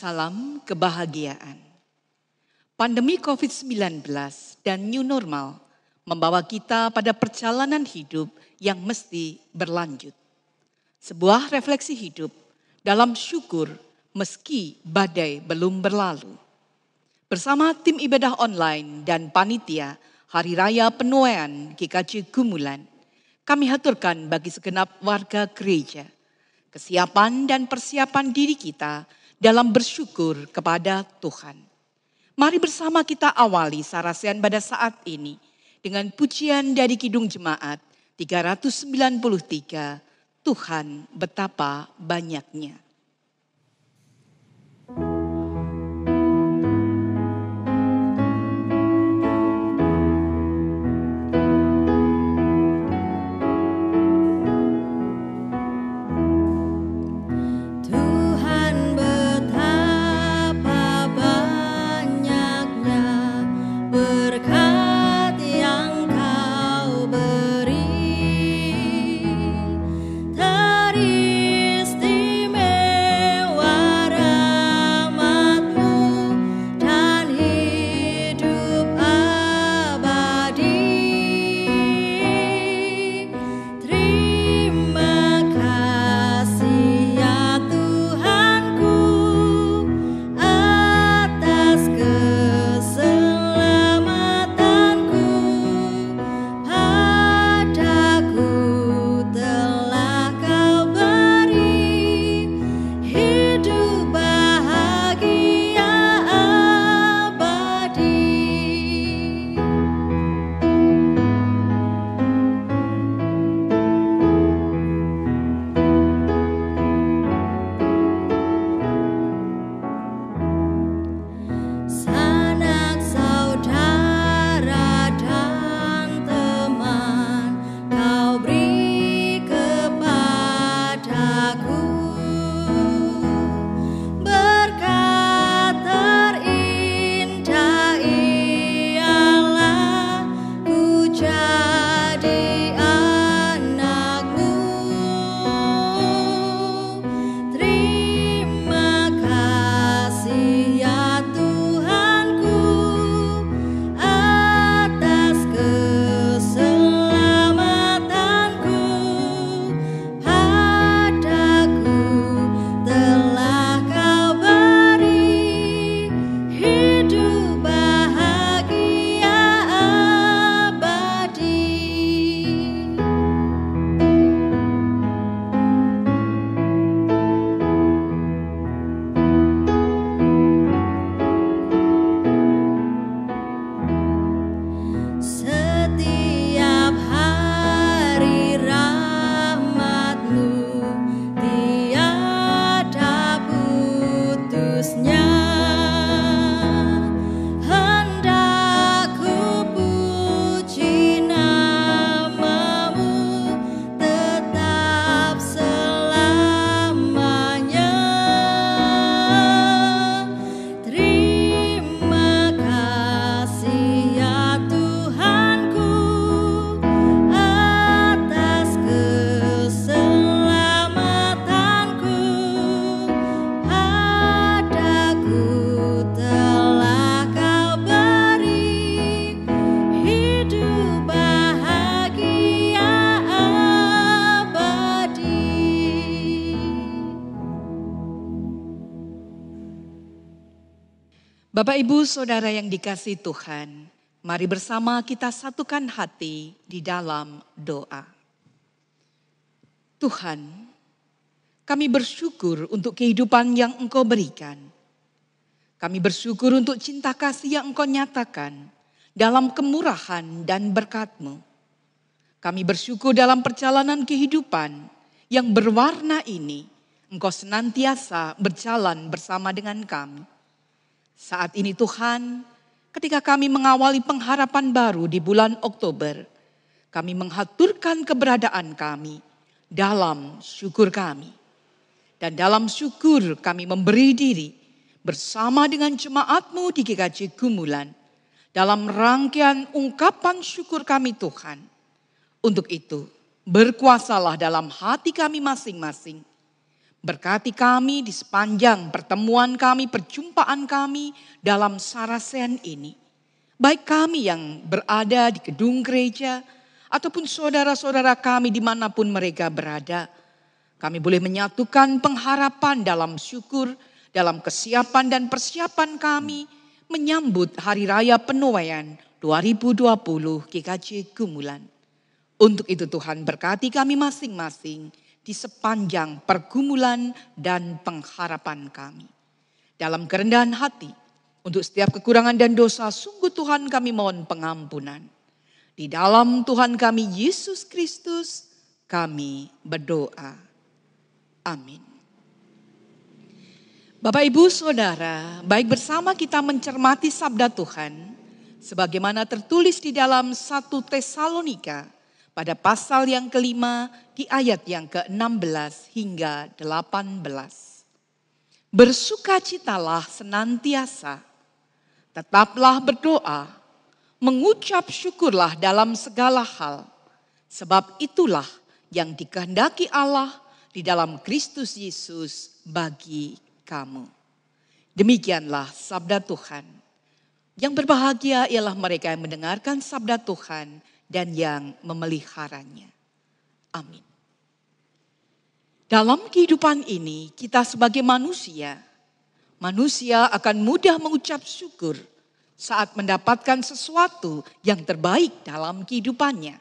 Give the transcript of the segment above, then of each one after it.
Salam kebahagiaan. Pandemi COVID-19 dan new normal membawa kita pada perjalanan hidup yang mesti berlanjut. Sebuah refleksi hidup dalam syukur meski badai belum berlalu. Bersama tim ibadah online dan panitia Hari Raya Penuaian GKJ Gumulan, kami haturkan bagi segenap warga gereja kesiapan dan persiapan diri kita dalam bersyukur kepada Tuhan. Mari bersama kita awali sarasehan pada saat ini dengan pujian dari Kidung Jemaat 393, Tuhan betapa banyaknya. Bapak, Ibu, Saudara yang dikasihi Tuhan, mari bersama kita satukan hati di dalam doa. Tuhan, kami bersyukur untuk kehidupan yang Engkau berikan. Kami bersyukur untuk cinta kasih yang Engkau nyatakan dalam kemurahan dan berkat-Mu. Kami bersyukur dalam perjalanan kehidupan yang berwarna ini, Engkau senantiasa berjalan bersama dengan kami. Saat ini Tuhan, ketika kami mengawali pengharapan baru di bulan Oktober, kami menghaturkan keberadaan kami dalam syukur kami. Dan dalam syukur kami memberi diri bersama dengan jemaat-Mu di GKJ Gumulan dalam rangkaian ungkapan syukur kami Tuhan. Untuk itu, berkuasalah dalam hati kami masing-masing. Berkati kami di sepanjang pertemuan kami, perjumpaan kami dalam Sarasehan ini. Baik kami yang berada di gedung gereja, ataupun saudara-saudara kami dimanapun mereka berada. Kami boleh menyatukan pengharapan dalam syukur, dalam kesiapan dan persiapan kami menyambut Hari Raya Penuaian 2020 GKJ Gumulan. Untuk itu Tuhan berkati kami masing-masing di sepanjang pergumulan dan pengharapan kami. Dalam kerendahan hati, untuk setiap kekurangan dan dosa, sungguh Tuhan kami mohon pengampunan. Di dalam Tuhan kami Yesus Kristus, kami berdoa. Amin. Bapak, Ibu, Saudara, baik bersama kita mencermati sabda Tuhan, sebagaimana tertulis di dalam 1 Tesalonika, pada pasal yang kelima di ayat yang ke-16 hingga 18. Bersukacitalah senantiasa, tetaplah berdoa, mengucap syukurlah dalam segala hal, sebab itulah yang dikehendaki Allah di dalam Kristus Yesus bagi kamu. Demikianlah sabda Tuhan. Yang berbahagia ialah mereka yang mendengarkan sabda Tuhan dan yang memeliharanya. Amin. Dalam kehidupan ini kita sebagai manusia akan mudah mengucap syukur saat mendapatkan sesuatu yang terbaik dalam kehidupannya.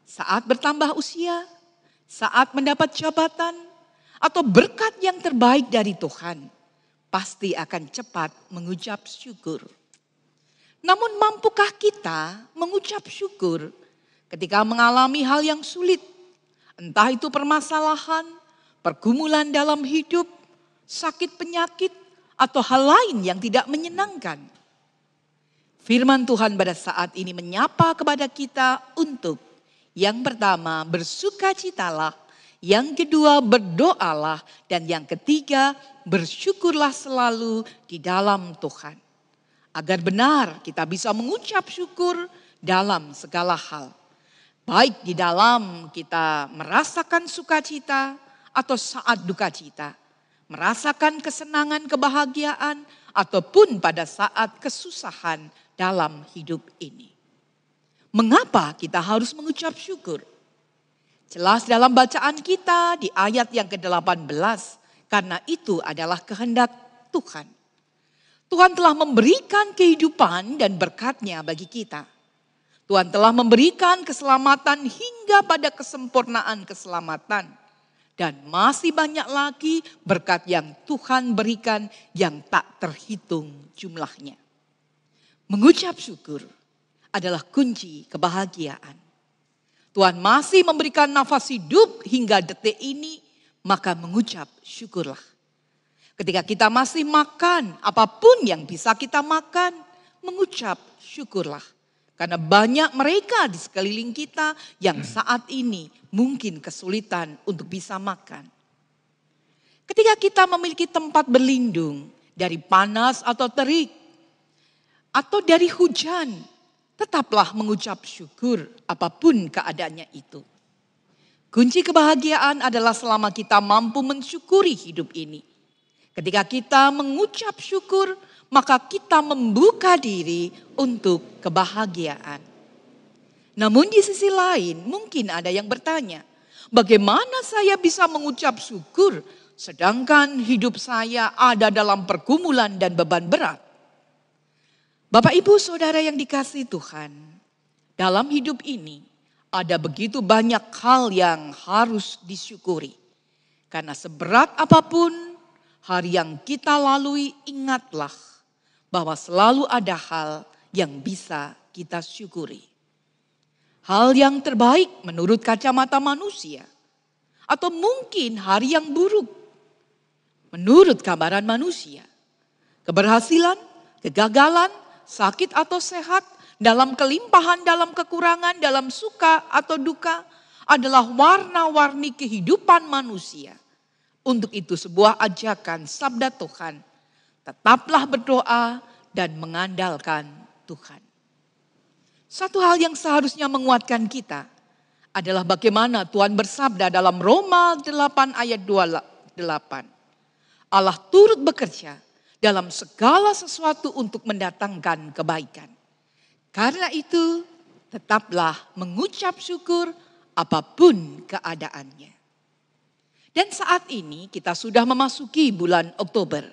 Saat bertambah usia, saat mendapat jabatan, atau berkat yang terbaik dari Tuhan, pasti akan cepat mengucap syukur. Namun mampukah kita mengucap syukur ketika mengalami hal yang sulit? Entah itu permasalahan, pergumulan dalam hidup, sakit penyakit, atau hal lain yang tidak menyenangkan. Firman Tuhan pada saat ini menyapa kepada kita untuk yang pertama bersukacitalah, yang kedua berdoalah, dan yang ketiga bersyukurlah selalu di dalam Tuhan. Agar benar kita bisa mengucap syukur dalam segala hal. Baik di dalam kita merasakan sukacita atau saat duka cita. Merasakan kesenangan, kebahagiaan, ataupun pada saat kesusahan dalam hidup ini. Mengapa kita harus mengucap syukur? Jelas dalam bacaan kita di ayat yang ke-18. Karena itu adalah kehendak Tuhan. Tuhan telah memberikan kehidupan dan berkat-Nya bagi kita. Tuhan telah memberikan keselamatan hingga pada kesempurnaan keselamatan. Dan masih banyak lagi berkat yang Tuhan berikan yang tak terhitung jumlahnya. Mengucap syukur adalah kunci kebahagiaan. Tuhan masih memberikan nafas hidup hingga detik ini, maka mengucap syukurlah. Ketika kita masih makan, apapun yang bisa kita makan, mengucap syukurlah. Karena banyak mereka di sekeliling kita yang saat ini mungkin kesulitan untuk bisa makan. Ketika kita memiliki tempat berlindung dari panas atau terik, atau dari hujan, tetaplah mengucap syukur apapun keadaannya itu. Kunci kebahagiaan adalah selama kita mampu mensyukuri hidup ini. Ketika kita mengucap syukur, maka kita membuka diri untuk kebahagiaan. Namun di sisi lain mungkin ada yang bertanya, bagaimana saya bisa mengucap syukur sedangkan hidup saya ada dalam pergumulan dan beban berat? Bapak, Ibu, Saudara yang dikasihi Tuhan, dalam hidup ini ada begitu banyak hal yang harus disyukuri. Karena seberat apapun hari yang kita lalui, ingatlah bahwa selalu ada hal yang bisa kita syukuri. Hal yang terbaik menurut kacamata manusia. Atau mungkin hari yang buruk menurut gambaran manusia. Keberhasilan, kegagalan, sakit atau sehat, dalam kelimpahan, dalam kekurangan, dalam suka atau duka adalah warna-warni kehidupan manusia. Untuk itu sebuah ajakan sabda Tuhan, tetaplah berdoa dan mengandalkan Tuhan. Satu hal yang seharusnya menguatkan kita adalah bagaimana Tuhan bersabda dalam Roma 8 ayat 8. Allah turut bekerja dalam segala sesuatu untuk mendatangkan kebaikan. Karena itu, tetaplah mengucap syukur apapun keadaannya. Dan saat ini kita sudah memasuki bulan Oktober.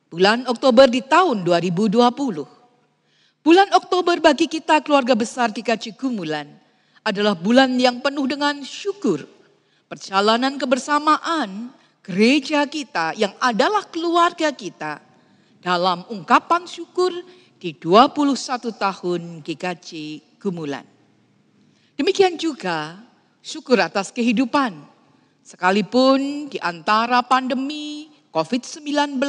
Bulan Oktober di tahun 2020. Bulan Oktober bagi kita keluarga besar GKJ Gumulan adalah bulan yang penuh dengan syukur. Perjalanan kebersamaan gereja kita yang adalah keluarga kita dalam ungkapan syukur di 21 tahun GKJ Gumulan. Demikian juga syukur atas kehidupan. Sekalipun di antara pandemi COVID-19,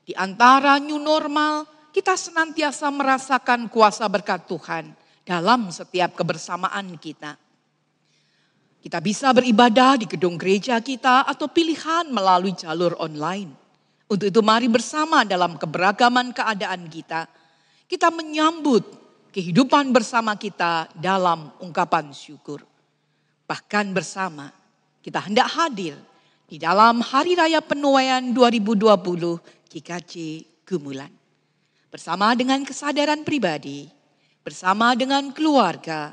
di antara new normal, kita senantiasa merasakan kuasa berkat Tuhan dalam setiap kebersamaan kita. Kita bisa beribadah di gedung gereja kita atau pilihan melalui jalur online. Untuk itu mari bersama dalam keberagaman keadaan kita menyambut kehidupan bersama kita dalam ungkapan syukur. Bahkan bersama kita hendak hadir di dalam Hari Raya Penuaian 2020 GKJ Gumulan. Bersama dengan kesadaran pribadi, bersama dengan keluarga,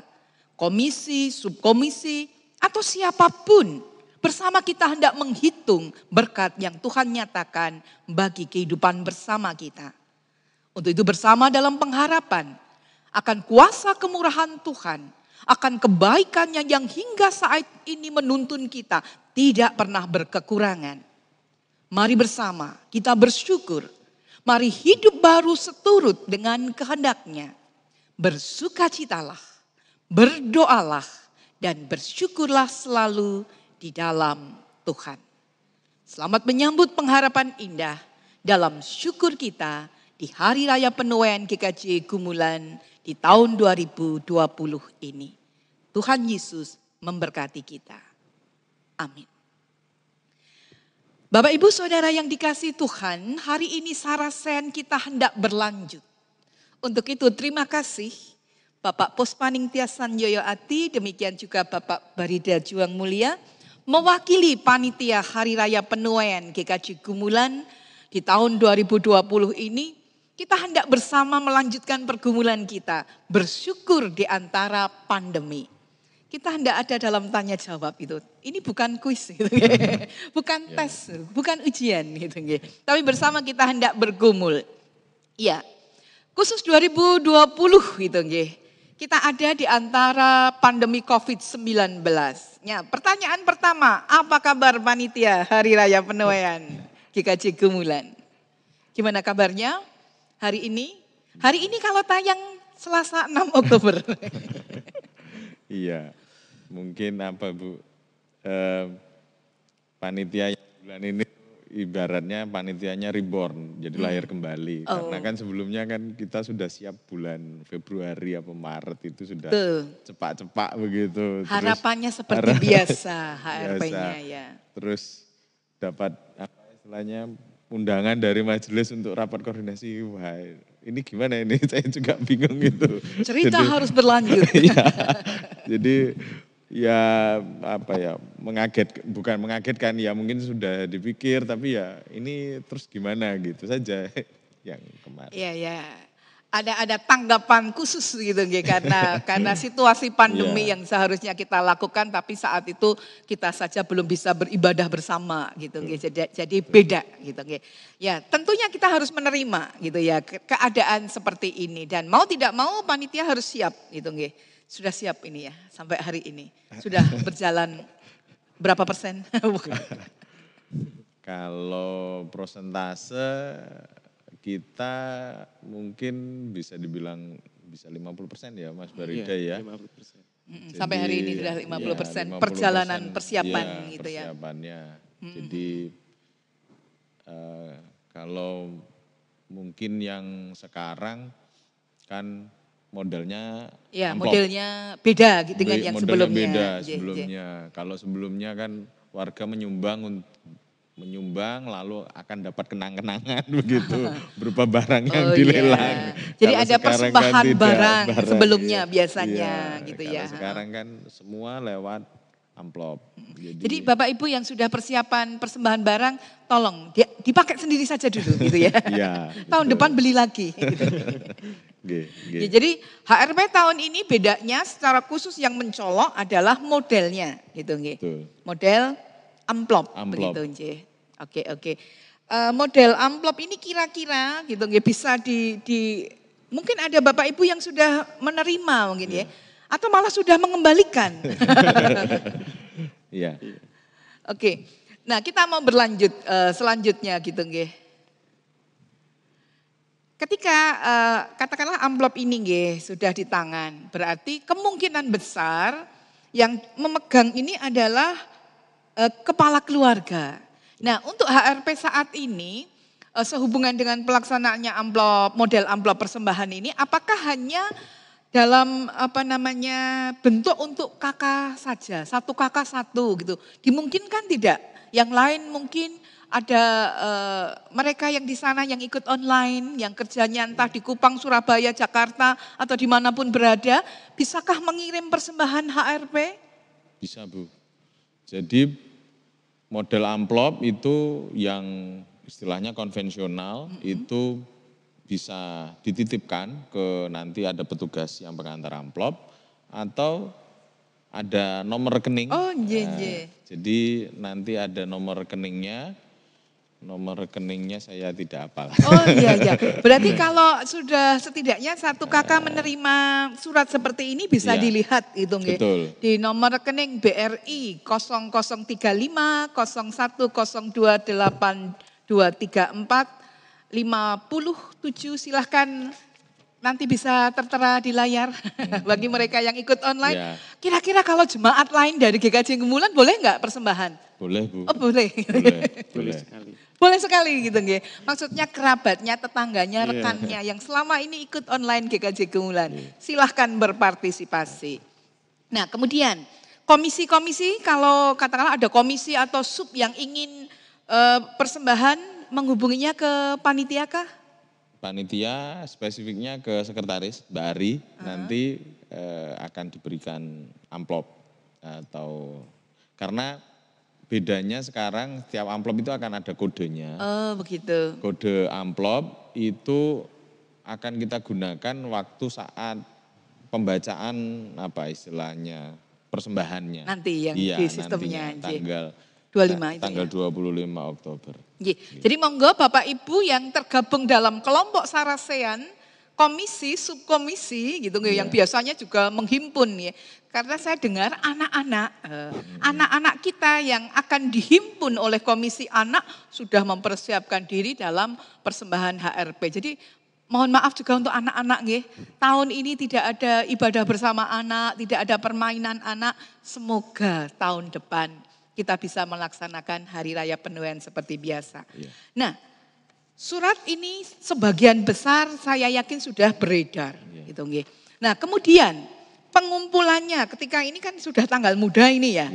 komisi, subkomisi, atau siapapun, bersama kita hendak menghitung berkat yang Tuhan nyatakan bagi kehidupan bersama kita. Untuk itu bersama dalam pengharapan akan kuasa kemurahan Tuhan, akan kebaikannya yang hingga saat ini menuntun kita tidak pernah berkekurangan. Mari bersama kita bersyukur, mari hidup baru seturut dengan kehendaknya. Bersukacitalah, berdoalah, dan bersyukurlah selalu di dalam Tuhan. Selamat menyambut pengharapan indah dalam syukur kita di Hari Raya Penuaian GKJ Gumulan di tahun 2020 ini. Tuhan Yesus memberkati kita. Amin. Bapak Ibu Saudara yang dikasihi Tuhan, hari ini Sarasen kita hendak berlanjut. Untuk itu terima kasih Bapak Puspaning Tiasan Yoyoati, demikian juga Bapak Barida Juang Mulia, mewakili panitia Hari Raya Penuaian GKJ Gumulan di tahun 2020 ini, kita hendak bersama melanjutkan pergumulan kita, bersyukur di antara pandemi. Kita hendak ada dalam tanya jawab itu. Ini bukan kuis, gitu, bukan tes, bukan ujian, gitu, tapi bersama kita hendak bergumul. Ya, khusus 2020 gitu, kita ada di antara pandemi COVID-19. Ya, pertanyaan pertama, apa kabar panitia Hari Raya Penuaian GKJ Gumulan? Gimana kabarnya hari ini? Hari ini kalau tayang Selasa 6 Oktober. Iya, mungkin apa Bu, panitia yang bulan ini ibaratnya panitianya reborn, jadi lahir kembali. Karena kan sebelumnya kan kita sudah siap bulan Februari atau Maret itu sudah cepat-cepat begitu. Harapannya seperti biasa HRP-nya ya. Terus dapat apa istilahnya undangan dari majelis untuk rapat koordinasi. Wah, ini gimana ini? Saya juga bingung gitu. Cerita harus berlanjut. Ya, jadi ya apa ya, bukan mengagetkan ya, mungkin sudah dipikir tapi ya ini terus gimana gitu saja yang kemarin. Iya ya. Ada tanggapan khusus gitu karena situasi pandemi yang seharusnya kita lakukan tapi saat itu kita saja belum bisa beribadah bersama gitu. Jadi beda gitu. Ya, tentunya kita harus menerima gitu ya keadaan seperti ini dan mau tidak mau panitia harus siap gitu. Sudah siap ini ya sampai hari ini. Sudah berjalan berapa persen? Kalau prosentase kita mungkin bisa dibilang bisa 50% ya Mas Barida ya. 50%. Sampai hari ini sudah 50% perjalanan persiapan ya, gitu ya. Persiapannya. Jadi kalau mungkin yang sekarang kan modelnya ya, amplop. Modelnya beda dengan yang modelnya sebelumnya. Beda sebelumnya. Kalau sebelumnya kan warga menyumbang lalu akan dapat kenang-kenangan begitu berupa barang yang dilelang. Jadi kalau ada persembahan kan barang sebelumnya iya. biasanya Iya, gitu kalau ya. Sekarang kan semua lewat amplop. Jadi Bapak Ibu yang sudah persiapan persembahan barang, tolong dipakai sendiri saja dulu gitu ya. Iya. Tahun depan beli lagi. Gitu. Ya, jadi HRP tahun ini bedanya secara khusus yang mencolok adalah modelnya gitu nggih. Model amplop begitu nggih. Oke. Model amplop ini kira-kira gitu nggih bisa di mungkin ada Bapak Ibu yang sudah menerima mungkin ya. Atau malah sudah mengembalikan. Iya. Oke. Nah, kita mau berlanjut selanjutnya gitu nggih. Ketika katakanlah amplop ini nggih sudah di tangan, berarti kemungkinan besar yang memegang ini adalah kepala keluarga. Nah, untuk HRP saat ini sehubungan dengan pelaksanaannya amplop, model amplop persembahan ini, apakah hanya dalam bentuk untuk kakak saja, satu kakak satu gitu. Dimungkinkan tidak? Yang lain mungkin ada mereka yang di sana yang ikut online, yang kerjanya entah di Kupang, Surabaya, Jakarta atau dimanapun berada, bisakah mengirim persembahan HRP? Bisa Bu. Jadi model amplop itu yang istilahnya konvensional itu bisa dititipkan ke nanti ada petugas yang pengantar amplop atau ada nomor rekening. Oh iya. Jadi nanti ada nomor rekeningnya. Nomor rekeningnya saya tidak hafal. Oh iya. Berarti kalau sudah setidaknya satu kakak menerima surat seperti ini bisa dilihat itu nggih. Di nomor rekening BRI 0035 01028234 57 silahkan nanti bisa tertera di layar bagi mereka yang ikut online. Kira-kira kalau jemaat lain dari GKJ Gemulan boleh nggak persembahan? Boleh Bu. Oh boleh. Boleh sekali. Boleh sekali gitu nggih. Maksudnya kerabatnya, tetangganya, rekannya yang selama ini ikut online GKJ Gemulan. Silahkan berpartisipasi. Nah kemudian komisi-komisi kalau katakanlah ada komisi atau sub yang ingin persembahan menghubunginya ke panitia kah? Panitia spesifiknya ke sekretaris Mbak Ari, nanti akan diberikan amplop atau karena bedanya sekarang setiap amplop itu akan ada kodenya. Oh begitu. Kode amplop itu akan kita gunakan waktu saat pembacaan istilahnya persembahannya. Nanti yang di sistemnya. Tanggal 25 itu tanggal 25 Oktober. Jadi monggo Bapak Ibu yang tergabung dalam kelompok Sarasean, komisi, subkomisi gitu yang biasanya juga menghimpun ya. Karena saya dengar anak-anak kita yang akan dihimpun oleh komisi anak sudah mempersiapkan diri dalam persembahan HRP. Jadi mohon maaf juga untuk anak-anak nggih. Tahun ini tidak ada ibadah bersama anak, tidak ada permainan anak. Semoga tahun depan kita bisa melaksanakan hari raya penuaian seperti biasa. Nah, surat ini sebagian besar saya yakin sudah beredar, gitu nggih. Nah, kemudian pengumpulannya ketika ini kan sudah tanggal muda ini ya.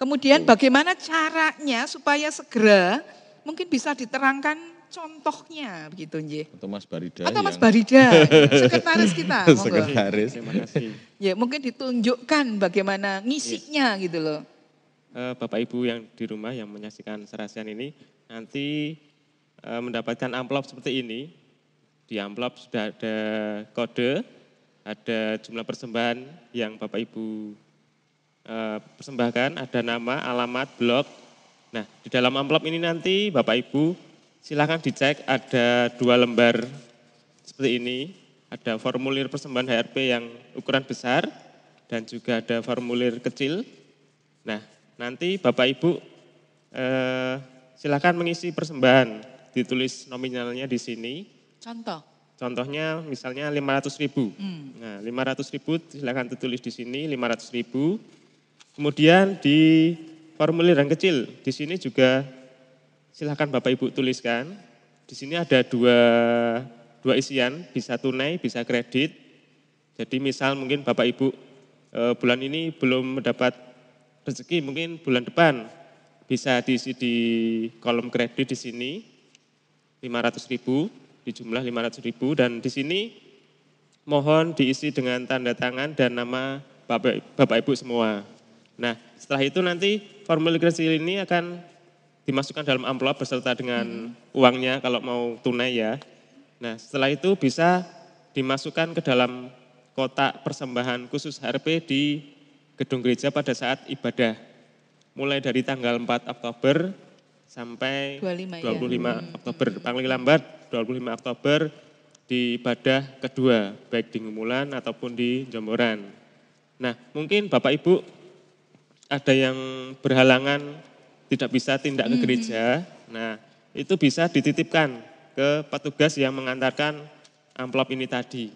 Kemudian bagaimana caranya supaya segera mungkin bisa diterangkan contohnya begitu nggih. Atau Mas Barida. Mas Barida, sekretaris kita. Sekretaris. Terima kasih. Ya, mungkin ditunjukkan bagaimana ngisinya gitu loh. Bapak Ibu yang di rumah yang menyaksikan serasian ini nanti mendapatkan amplop seperti ini. Di amplop sudah ada kode, ada jumlah persembahan yang Bapak Ibu persembahkan, ada nama, alamat, blog. Nah di dalam amplop ini nanti Bapak Ibu silakan dicek ada 2 lembar seperti ini. Ada formulir persembahan HRP yang ukuran besar dan juga ada formulir kecil. Nah nanti Bapak Ibu silakan mengisi persembahan, ditulis nominalnya di sini. Contohnya misalnya 500.000. Nah 500.000 silakan ditulis di sini 500.000. Kemudian di formulir yang kecil di sini juga silakan Bapak Ibu tuliskan. Di sini ada dua isian, bisa tunai, bisa kredit. Jadi misal mungkin Bapak Ibu bulan ini belum mendapat rezeki, mungkin bulan depan bisa diisi di kolom kredit di sini 500.000, di jumlah 500.000 dan di sini mohon diisi dengan tanda tangan dan nama Bapak Ibu semua. Nah, setelah itu nanti formulir kecil ini akan dimasukkan dalam amplop beserta dengan uangnya kalau mau tunai ya. Nah, setelah itu bisa dimasukkan ke dalam kotak persembahan khusus HRP di gedung gereja pada saat ibadah. Mulai dari tanggal 4 Oktober sampai 25 Oktober. Paling lambat 25 Oktober di ibadah kedua, baik di Ngumulan ataupun di Jomboran. Nah, mungkin Bapak Ibu ada yang berhalangan tidak bisa tindak ke gereja. Nah, itu bisa dititipkan ke petugas yang mengantarkan amplop ini tadi.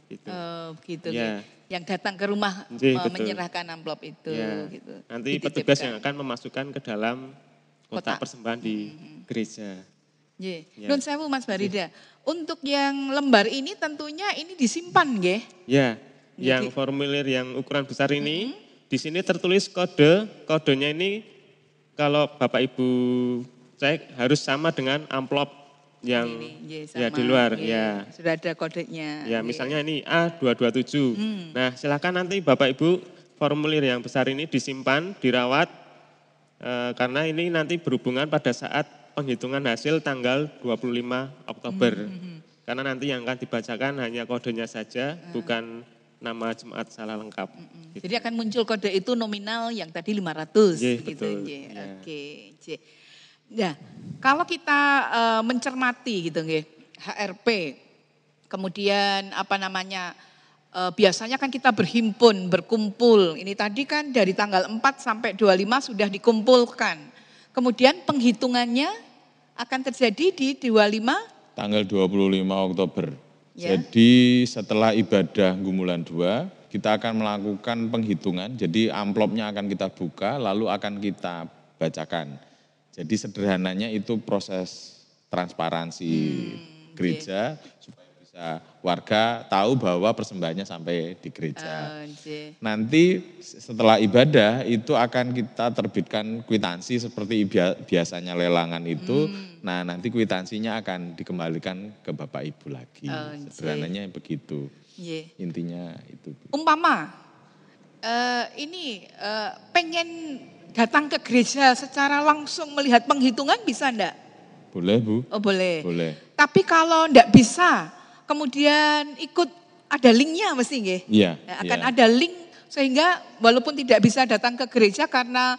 Gitu. Oh, gitu ya. Yang datang ke rumah menyerahkan amplop itu. Ya. Gitu. Nanti petugas yang akan memasukkan ke dalam kotak persembahan di gereja. Ya. Nun sewu Mas Barida. Untuk yang lembar ini tentunya ini disimpan nggih? Ya, yang formulir yang ukuran besar ini di sini tertulis kodenya ini kalau Bapak Ibu cek harus sama dengan amplop yang ya di luar ya. Sudah ada kodenya. Ya, misalnya ini A227. Nah, silakan nanti Bapak Ibu formulir yang besar ini disimpan, dirawat karena ini nanti berhubungan pada saat penghitungan hasil tanggal 25 Oktober. Karena nanti yang akan dibacakan hanya kodenya saja, bukan nama jemaat salah lengkap. Gitu. Jadi akan muncul kode itu nominal yang tadi 500 gitu. Betul. Oke. Nah, kalau kita mencermati gitu nggih, HRP, kemudian biasanya kan kita berkumpul. Ini tadi kan dari tanggal 4 sampai 25 sudah dikumpulkan. Kemudian penghitungannya akan terjadi di 25 tanggal 25 Oktober. Ya. Jadi setelah ibadah Gumulan 2, kita akan melakukan penghitungan. Jadi amplopnya akan kita buka, lalu akan kita bacakan. Jadi sederhananya itu proses transparansi gereja supaya bisa warga tahu bahwa persembahannya sampai di gereja. Nanti setelah ibadah itu akan kita terbitkan kwitansi seperti biasanya lelangan itu. Nah, nanti kwitansinya akan dikembalikan ke Bapak Ibu lagi. Sederhananya begitu. Intinya itu. Umpama pengen datang ke gereja secara langsung melihat penghitungan bisa enggak? Boleh Bu. Oh boleh. Boleh. Tapi kalau enggak bisa, kemudian ikut ada linknya mesti nggih? Iya. Akan ada link sehingga walaupun tidak bisa datang ke gereja karena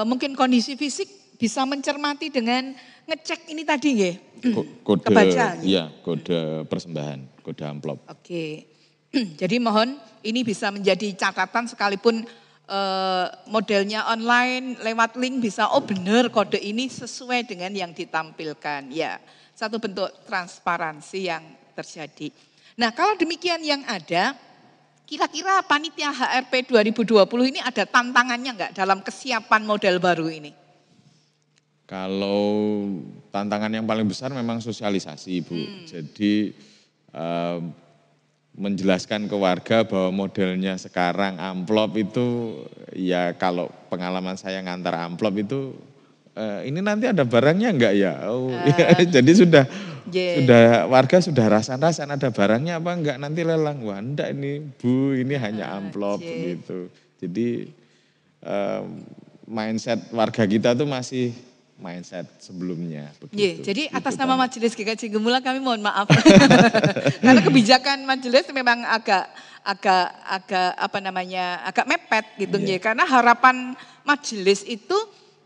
mungkin kondisi fisik bisa mencermati dengan ngecek ini tadi nggih. Kode, kebaca. Iya, kode persembahan, kode amplop. Oke. Jadi mohon ini bisa menjadi catatan sekalipun modelnya online lewat link bisa benar kode ini sesuai dengan yang ditampilkan. Ya, satu bentuk transparansi yang terjadi. Nah, kalau demikian yang ada, kira-kira panitia HRP 2020 ini ada tantangannya enggak dalam kesiapan model baru ini? Kalau tantangan yang paling besar memang sosialisasi, Bu. Jadi menjelaskan ke warga bahwa modelnya sekarang amplop itu ya kalau pengalaman saya ngantar amplop itu ini nanti ada barangnya enggak ya? Jadi sudah warga sudah rasan-rasan ada barangnya apa enggak nanti lelang. Wah enggak ini Bu, ini hanya amplop gitu. Jadi mindset warga kita tuh masih mindset sebelumnya. Jadi atas nama Majelis GKJ Gumulan kami mohon maaf. Karena kebijakan majelis memang agak mepet gitu. Karena harapan majelis itu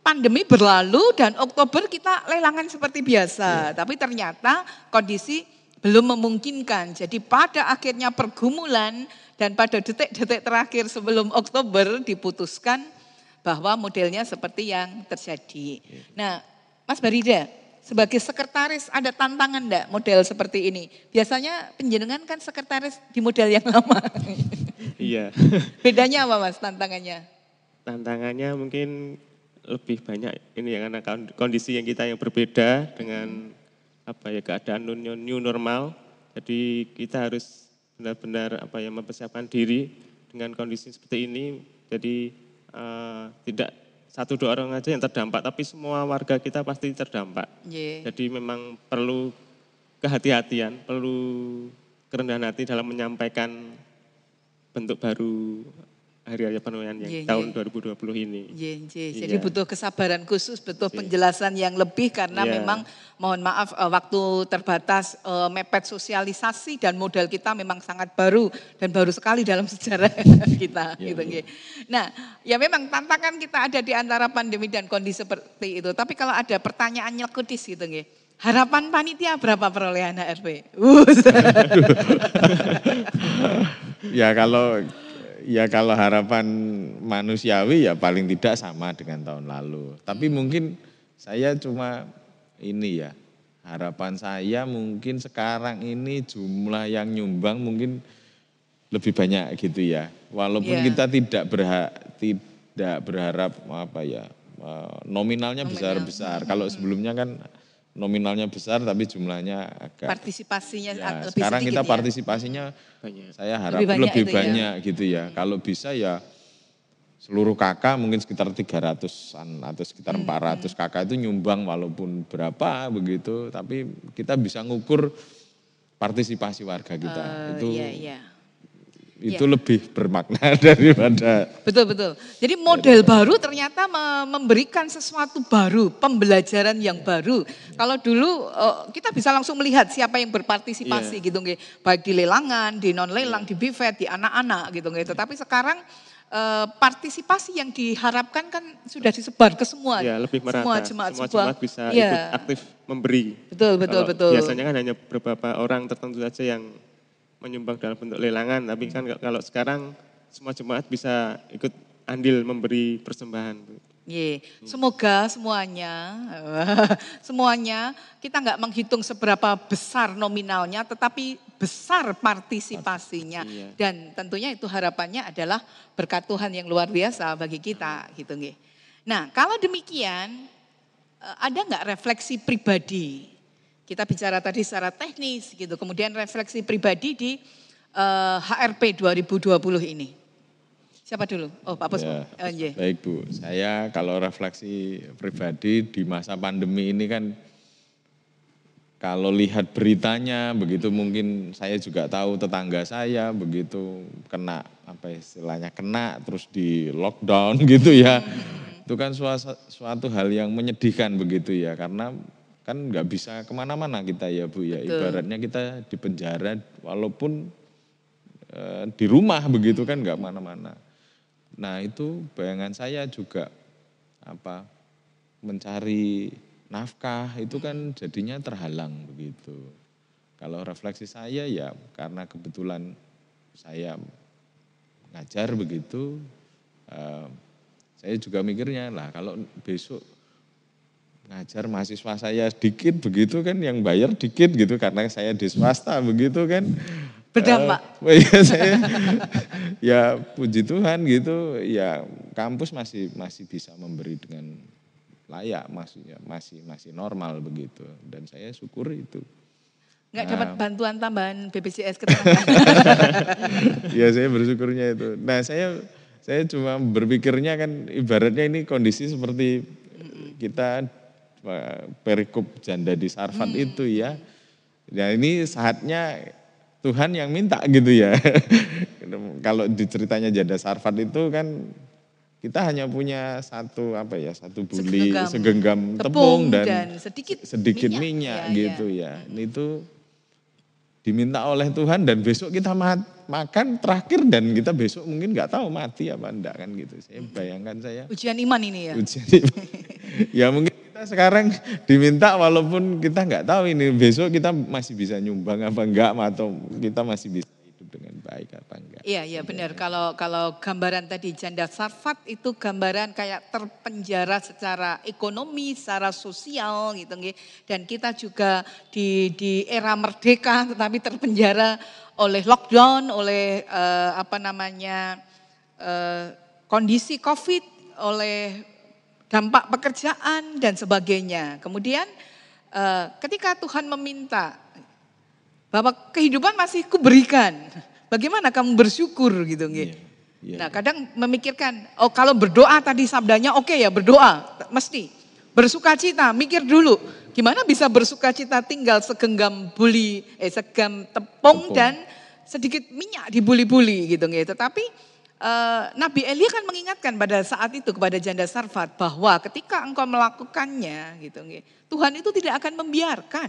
pandemi berlalu dan Oktober kita lelangan seperti biasa. Tapi ternyata kondisi belum memungkinkan. Jadi pada akhirnya pergumulan dan pada detik-detik terakhir sebelum Oktober diputuskan bahwa modelnya seperti yang terjadi. Nah, Mas Barida, sebagai sekretaris ada tantangan enggak model seperti ini? Biasanya penjenengan kan sekretaris di model yang lama. Iya. Bedanya apa Mas tantangannya? Tantangannya mungkin lebih banyak ini ya karena kondisi yang kita yang berbeda dengan keadaan new normal. Jadi kita harus benar-benar mempersiapkan diri dengan kondisi seperti ini. Jadi tidak 1-2 orang aja yang terdampak, tapi semua warga kita pasti terdampak. Jadi memang perlu kehati-hatian, perlu kerendahan hati dalam menyampaikan bentuk baru hari raya penuaian yang tahun 2020 ini. Jadi butuh kesabaran khusus, butuh penjelasan yang lebih karena memang mohon maaf waktu terbatas, mepet sosialisasi dan modal kita memang sangat baru dan baru sekali dalam sejarah kita. Nah, ya memang tantangan kita ada di antara pandemi dan kondisi seperti itu. Tapi kalau ada pertanyaan nyelkutis gitu nggih. Harapan panitia berapa perolehan HRP? Ya kalau harapan manusiawi ya paling tidak sama dengan tahun lalu. Tapi mungkin saya cuma ini ya, harapan saya mungkin sekarang ini jumlah yang nyumbang mungkin lebih banyak gitu ya. Walaupun kita tidak berharap apa ya, nominalnya besar-besar. Kalau sebelumnya kan nominalnya besar tapi jumlahnya agak partisipasinya lebih sekarang sedikit kita partisipasinya saya harap lebih banyak gitu ya. Kalau bisa ya seluruh kakak mungkin sekitar 300-an atau sekitar 400 kakak itu nyumbang walaupun berapa begitu, tapi kita bisa ngukur partisipasi warga kita. Itu lebih bermakna daripada. Betul. Jadi model baru ternyata memberikan sesuatu baru, pembelajaran yang baru. Kalau dulu kita bisa langsung melihat siapa yang berpartisipasi gitu nggih, baik di lelangan, di non lelang, di BIFET, di anak-anak gitu nggih. Tetapi sekarang partisipasi yang diharapkan kan sudah disebar ke semua. Ya, lebih merata. Semua jemaat bisa ikut aktif memberi. Betul. Biasanya kan hanya beberapa orang tertentu saja yang menyumbang dalam bentuk lelangan, tapi kan kalau sekarang semua jemaat bisa ikut andil memberi persembahan. Semoga semuanya kita nggak menghitung seberapa besar nominalnya, tetapi besar partisipasinya. Dan tentunya itu harapannya adalah berkat Tuhan yang luar biasa bagi kita, gitu nggih. Nah, kalau demikian ada nggak refleksi pribadi? Kita bicara tadi secara teknis gitu, kemudian refleksi pribadi di HRP 2020 ini. Siapa dulu? Oh, Pak Pus. Baik Bu, saya kalau refleksi pribadi di masa pandemi ini kan kalau lihat beritanya begitu, mungkin saya juga tahu tetangga saya begitu kena terus di lockdown gitu ya. Itu kan suatu hal yang menyedihkan begitu ya, karena kan nggak bisa kemana-mana kita ya Bu ya. Ibaratnya kita di penjara walaupun di rumah begitu kan nggak kemana-mana. Nah itu bayangan saya juga mencari nafkah itu kan jadinya terhalang begitu. Kalau refleksi saya ya karena kebetulan saya ngajar begitu, saya juga mikirnya lah kalau besok ngajar mahasiswa saya sedikit begitu kan yang bayar dikit gitu karena saya di swasta begitu kan. Berdampak. Ya puji Tuhan gitu ya kampus masih bisa memberi dengan layak, maksudnya masih normal begitu dan saya syukur itu. Enggak dapat bantuan tambahan BPJS ketenagaan. Ya saya bersyukurnya itu. Nah saya cuma berpikirnya kan ibaratnya ini kondisi seperti kita perikop janda di Sarfat itu ya. Ya ini saatnya Tuhan yang minta gitu ya. Kalau diceritanya janda Sarfat itu kan kita hanya punya satu buli segenggam tepung dan sedikit minyak gitu ya. Itu diminta oleh Tuhan dan besok kita makan terakhir dan kita besok mungkin nggak tahu mati apa enggak kan gitu. Saya bayangkan saya. Ujian iman ini ya. Ujian iman. Ya mungkin kita sekarang diminta walaupun kita nggak tahu ini besok kita masih bisa nyumbang apa enggak atau kita masih bisa hidup dengan baik apa enggak. Iya benar. Kalau gambaran tadi janda Sarfat itu gambaran kayak terpenjara secara ekonomi, secara sosial gitu nggih. Dan kita juga di era merdeka tetapi terpenjara oleh lockdown, oleh kondisi Covid, oleh dampak pekerjaan dan sebagainya. Kemudian ketika Tuhan meminta bahwa kehidupan masih kuberikan, bagaimana kamu bersyukur gitu nggih. Nah kadang memikirkan, kalau berdoa tadi sabdanya oke ya berdoa, mesti. Bersukacita, mikir dulu, gimana bisa bersukacita tinggal segenggam tepung dan sedikit minyak dibuli-buli gitu nggih. Tetapi Nabi Elia kan mengingatkan pada saat itu kepada janda Sarfat bahwa ketika engkau melakukannya gitu, Tuhan itu tidak akan membiarkan.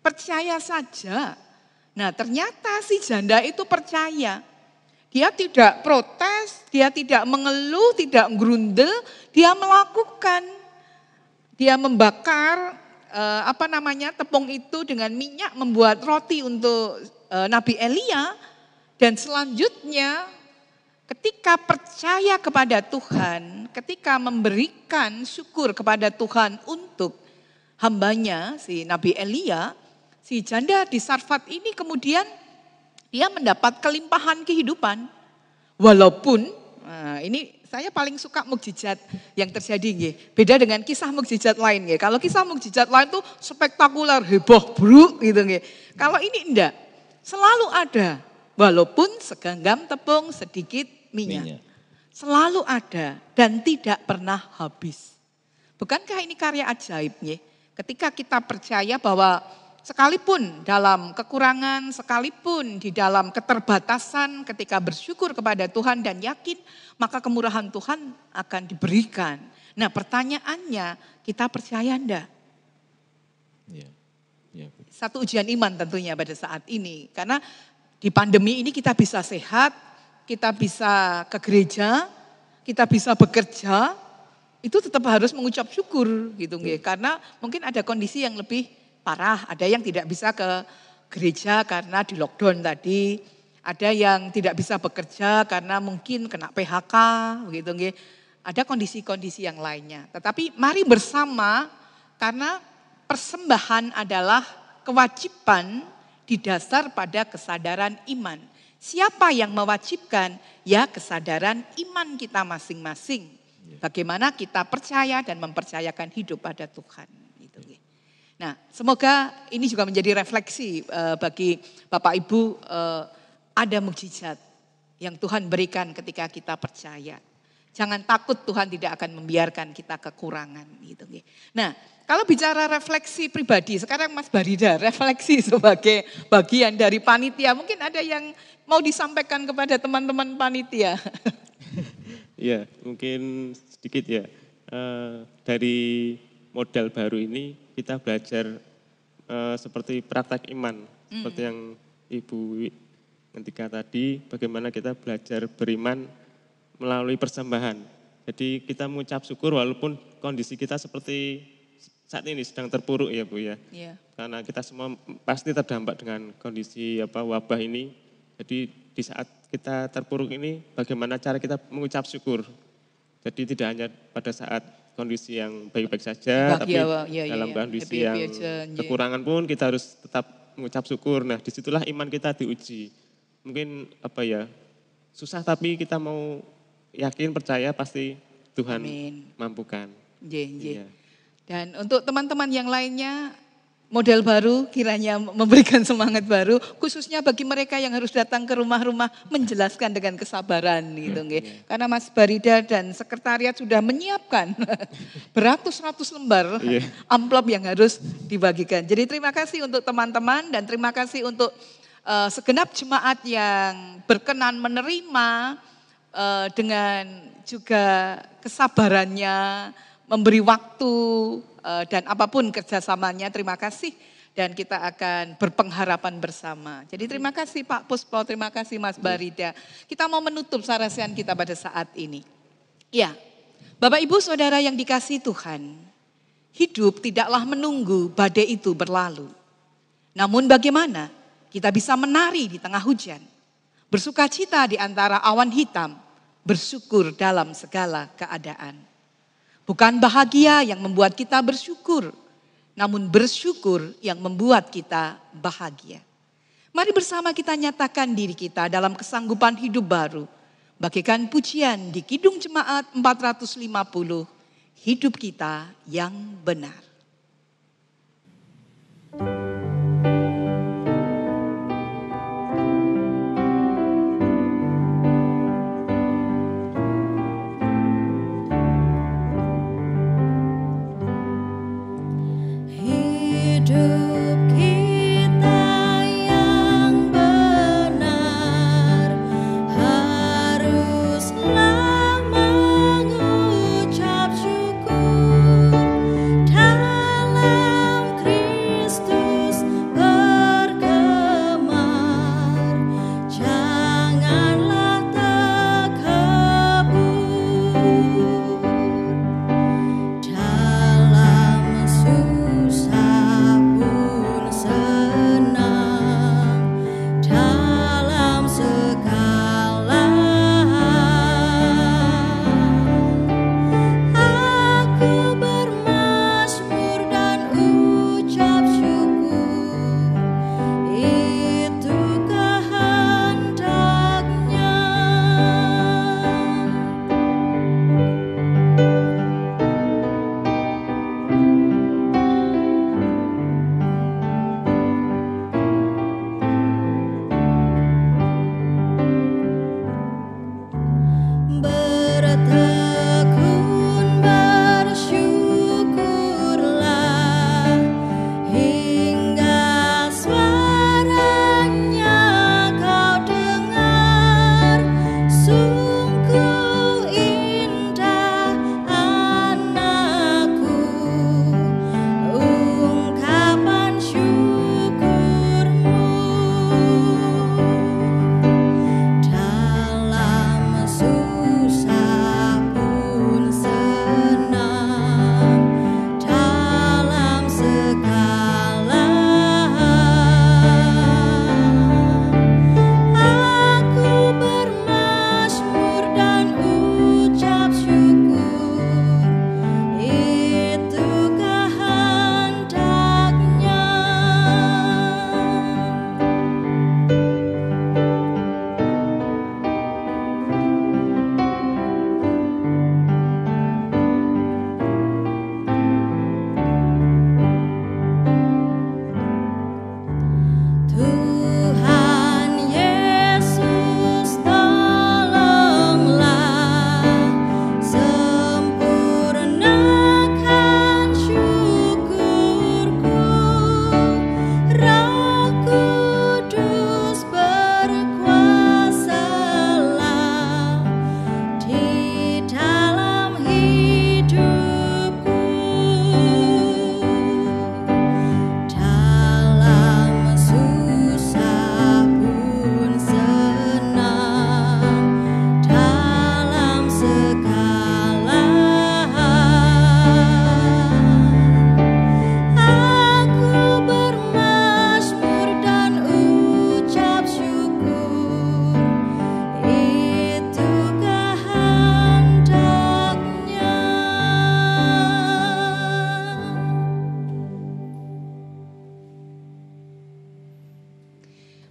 Percaya saja. Nah ternyata si janda itu percaya. Dia tidak protes, dia tidak mengeluh, tidak gerundel, dia melakukan. Dia membakar tepung itu dengan minyak, membuat roti untuk Nabi Elia. Dan selanjutnya ketika percaya kepada Tuhan, ketika memberikan syukur kepada Tuhan untuk hambanya si Nabi Elia, si janda di Sarfat ini kemudian dia mendapat kelimpahan kehidupan. Walaupun, ini saya paling suka mukjizat yang terjadi. Beda dengan kisah mukjizat lain. Kalau kisah mukjizat lain tuh spektakuler, heboh, bruk gitu. Kalau ini enggak, selalu ada. Walaupun segenggam tepung, sedikit minyak. Selalu ada dan tidak pernah habis. Bukankah ini karya ajaibnya? Ketika kita percaya bahwa sekalipun dalam kekurangan, sekalipun di dalam keterbatasan, ketika bersyukur kepada Tuhan dan yakin, maka kemurahan Tuhan akan diberikan. Nah pertanyaannya, kita percaya enggak? Satu ujian iman tentunya pada saat ini. Karena di pandemi ini kita bisa sehat, kita bisa ke gereja, kita bisa bekerja, itu tetap harus mengucap syukur gitu. Karena mungkin ada kondisi yang lebih parah, ada yang tidak bisa ke gereja karena di lockdown tadi, ada yang tidak bisa bekerja karena mungkin kena PHK gitu. Ada kondisi-kondisi yang lainnya. Tetapi mari bersama karena persembahan adalah kewajiban didasar pada kesadaran iman. Siapa yang mewajibkan? Ya kesadaran iman kita masing-masing. Bagaimana kita percaya dan mempercayakan hidup pada Tuhan. Nah semoga ini juga menjadi refleksi bagi Bapak Ibu, ada mukjizat yang Tuhan berikan ketika kita percaya. Jangan takut, Tuhan tidak akan membiarkan kita kekurangan. Nah kalau bicara refleksi pribadi, sekarang Mas Barida refleksi sebagai bagian dari panitia. Mungkin ada yang mau disampaikan kepada teman-teman panitia. Iya, mungkin sedikit ya. Dari model baru ini kita belajar seperti praktek iman. Seperti yang Ibu ketika tadi, bagaimana kita belajar beriman melalui persembahan. Jadi kita mengucap syukur walaupun kondisi kita seperti saat ini sedang terpuruk ya Bu ya. Iya. Karena kita semua pasti terdampak dengan kondisi wabah ini. Jadi di saat kita terpuruk ini bagaimana cara kita mengucap syukur. Jadi tidak hanya pada saat kondisi yang baik-baik saja, tapi dalam kondisi yang kekurangan pun kita harus tetap mengucap syukur. Nah disitulah iman kita diuji. Mungkin susah tapi kita mau yakin percaya pasti Tuhan mampukan. Iya. Dan untuk teman-teman yang lainnya, model baru kiranya memberikan semangat baru, khususnya bagi mereka yang harus datang ke rumah-rumah menjelaskan dengan kesabaran gitu. Karena Mas Barida dan sekretariat sudah menyiapkan beratus-ratus lembar amplop yang harus dibagikan. Jadi terima kasih untuk teman-teman dan terima kasih untuk segenap jemaat yang berkenan menerima dengan juga kesabarannya, memberi waktu dan apapun kerjasamanya, terima kasih. Dan kita akan berpengharapan bersama. Jadi terima kasih Pak Puspo, terima kasih Mas Barida. Kita mau menutup sarasian kita pada saat ini. Ya, Bapak Ibu Saudara yang dikasihi Tuhan, hidup tidaklah menunggu badai itu berlalu. Namun bagaimana kita bisa menari di tengah hujan, bersukacita di antara awan hitam, bersyukur dalam segala keadaan. Bukan bahagia yang membuat kita bersyukur, namun bersyukur yang membuat kita bahagia. Mari bersama kita nyatakan diri kita dalam kesanggupan hidup baru. Bagikan pujian di Kidung Jemaat 450, hidup kita yang benar. Hidup kita yang benar harus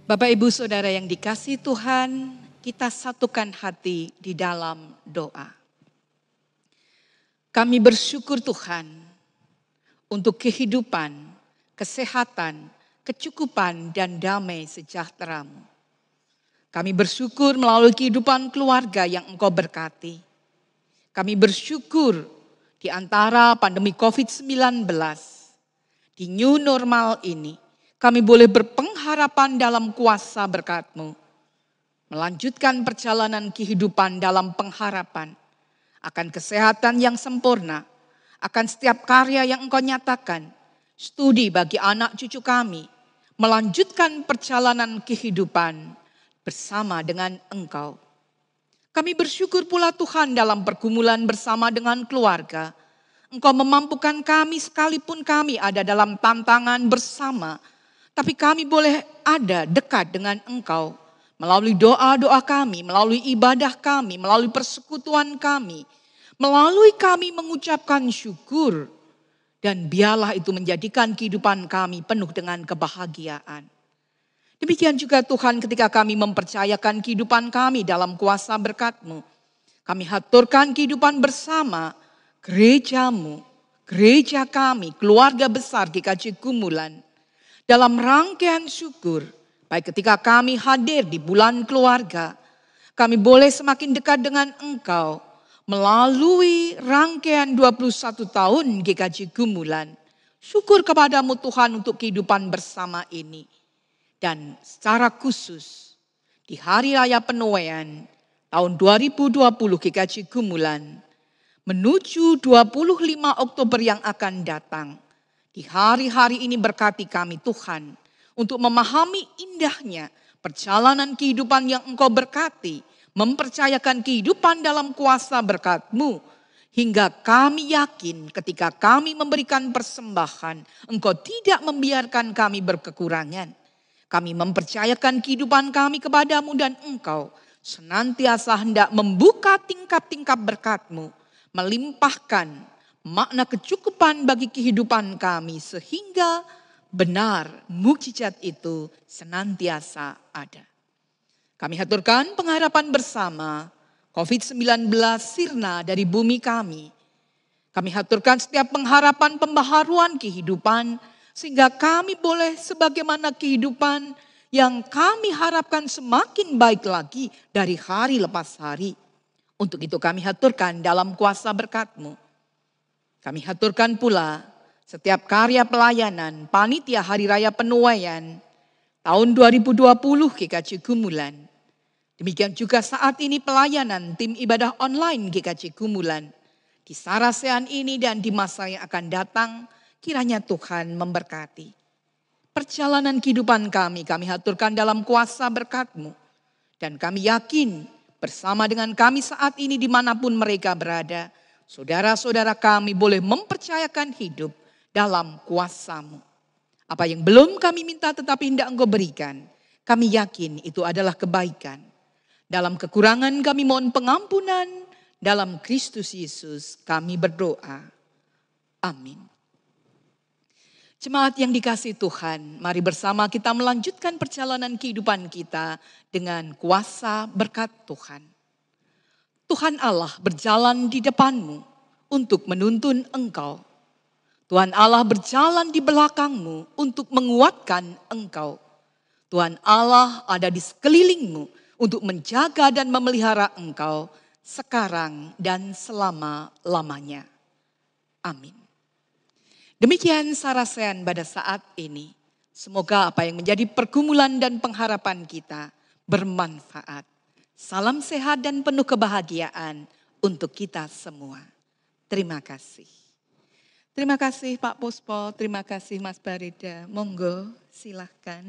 Bapak Ibu Saudara yang dikasihi Tuhan, kita satukan hati di dalam doa. Kami bersyukur Tuhan untuk kehidupan, kesehatan, kecukupan dan damai sejahtera-Mu. Kami bersyukur melalui kehidupan keluarga yang Engkau berkati. Kami bersyukur di antara pandemi COVID-19, di new normal ini, kami boleh berpengharapan dalam kuasa berkat-Mu. Melanjutkan perjalanan kehidupan dalam pengharapan akan kesehatan yang sempurna, akan setiap karya yang Engkau nyatakan, studi bagi anak cucu kami, melanjutkan perjalanan kehidupan bersama dengan Engkau. Kami bersyukur pula Tuhan dalam pergumulan bersama dengan keluarga. Engkau memampukan kami sekalipun kami ada dalam tantangan bersama, tapi kami boleh ada dekat dengan Engkau. Melalui doa-doa kami, melalui ibadah kami, melalui persekutuan kami. Melalui kami mengucapkan syukur. Dan biarlah itu menjadikan kehidupan kami penuh dengan kebahagiaan. Demikian juga Tuhan ketika kami mempercayakan kehidupan kami dalam kuasa berkat-Mu. Kami haturkan kehidupan bersama gereja-Mu, gereja kami, keluarga besar GKJ Gumulan. Dalam rangkaian syukur, baik ketika kami hadir di bulan keluarga, kami boleh semakin dekat dengan Engkau melalui rangkaian 21 tahun GKJ Gumulan. Syukur kepadamu Tuhan untuk kehidupan bersama ini. Dan secara khusus di Hari Raya Penuaian tahun 2020 GKJ Gumulan menuju 25 Oktober yang akan datang. Di hari-hari ini berkati kami Tuhan untuk memahami indahnya perjalanan kehidupan yang Engkau berkati, mempercayakan kehidupan dalam kuasa berkat-Mu, hingga kami yakin ketika kami memberikan persembahan, Engkau tidak membiarkan kami berkekurangan. Kami mempercayakan kehidupan kami kepadamu dan Engkau senantiasa hendak membuka tingkap-tingkap berkat-Mu, melimpahkan makna kecukupan bagi kehidupan kami sehingga benar mukjizat itu senantiasa ada. Kami haturkan pengharapan bersama COVID-19 sirna dari bumi kami. Kami haturkan setiap pengharapan pembaharuan kehidupan sehingga kami boleh sebagaimana kehidupan yang kami harapkan semakin baik lagi dari hari lepas hari. Untuk itu kami haturkan dalam kuasa berkat-Mu. Kami haturkan pula setiap karya pelayanan Panitia Hari Raya Penuaian tahun 2020 GKJ Gumulan. Demikian juga saat ini pelayanan tim ibadah online GKJ Gumulan. Di Sarasehan ini dan di masa yang akan datang, kiranya Tuhan memberkati. Perjalanan kehidupan kami haturkan dalam kuasa berkat-Mu. Dan kami yakin bersama dengan kami saat ini dimanapun mereka berada, saudara-saudara kami boleh mempercayakan hidup dalam kuasa-Mu. Apa yang belum kami minta tetapi hendak Engkau berikan, kami yakin itu adalah kebaikan. Dalam kekurangan kami mohon pengampunan, dalam Kristus Yesus kami berdoa. Amin. Jemaat yang dikasihi Tuhan, mari bersama kita melanjutkan perjalanan kehidupan kita dengan kuasa berkat Tuhan. Tuhan Allah berjalan di depanmu untuk menuntun engkau. Tuhan Allah berjalan di belakangmu untuk menguatkan engkau. Tuhan Allah ada di sekelilingmu untuk menjaga dan memelihara engkau sekarang dan selama-lamanya. Amin. Demikian Sarasehan pada saat ini. Semoga apa yang menjadi pergumulan dan pengharapan kita bermanfaat. Salam sehat dan penuh kebahagiaan untuk kita semua. Terima kasih. Terima kasih Pak Puspo, terima kasih Mas Barida. Monggo silahkan.